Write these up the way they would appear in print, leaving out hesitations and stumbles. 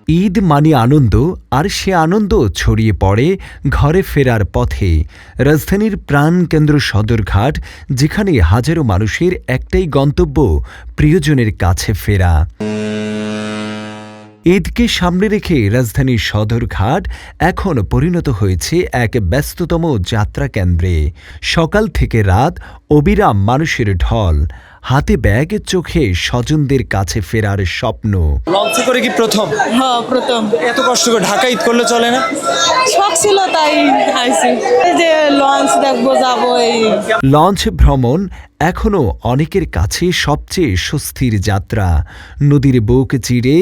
ঈদ মানে আনন্দ, আর সে আনন্দ ছড়িয়ে পড়ে ঘরে ফেরার পথে। রাজধানীর প্রাণকেন্দ্র সদরঘাট, যেখানে হাজারো মানুষের একটাই গন্তব্য প্রিয়জনের কাছে ফেরা। ঈদকে সামনে রেখে রাজধানীর সদরঘাট এখন পরিণত হয়েছে এক ব্যস্ততম যাত্রা কেন্দ্রে। সকাল থেকে রাত অবিরাম মানুষের ঢল, হাতে ব্যাগ, চোখে স্বজনদের কাছে ফেরার স্বপ্ন। লঞ্চে করে কি প্রথম? হ্যাঁ, প্রথম। এত কষ্ট করে ঢাকা ঈদ করলে চলে না? শখ ছিল তাই আইছি, এই যে লঞ্চ দেখবো, যাবো। এই লঞ্চ ভ্রমণ এখনও অনেকের কাছে সবচেয়ে স্বস্তির যাত্রা। নদীর বুক চিরে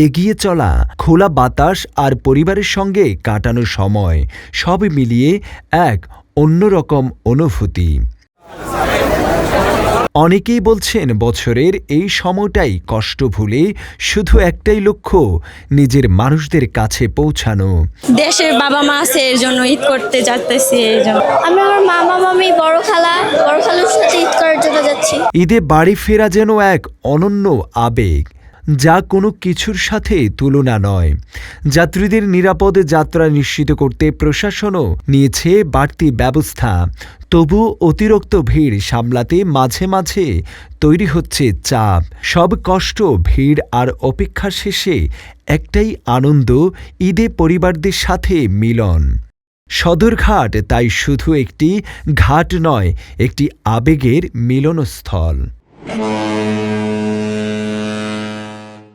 এগিয়ে চলা, খোলা বাতাস আর পরিবারের সঙ্গে কাটানো সময়, সব মিলিয়ে এক অন্যরকম অনুভূতি। অনেকেই বলছেন বছরের এই সময়টাই কষ্ট ভুলে শুধু একটাই লক্ষ্য, নিজের মানুষদের কাছে পৌঁছানো। দেশের বাবা মা আছে, এর জন্য ঈদ করতে যাচ্তেছি। এই জন্য আমি আমার মামা মামি বড় খালুর সাথে ঈদ করার জন্য যাচ্ছি। ঈদে বাড়ি ফেরা যেন এক অনন্য আবেগ, যা কোনো কিছুর সাথে তুলনা নয়। যাত্রীদের নিরাপদ যাত্রা নিশ্চিত করতে প্রশাসনও নিয়েছে বাড়তি ব্যবস্থা। তবু অতিরিক্ত ভিড় সামলাতে মাঝে মাঝে তৈরি হচ্ছে চাপ। সব কষ্ট, ভিড় আর অপেক্ষা শেষে একটাই আনন্দ, ঈদে পরিবারদের সাথে মিলন। সদরঘাট তাই শুধু একটি ঘাট নয়, একটি আবেগের মিলনস্থল।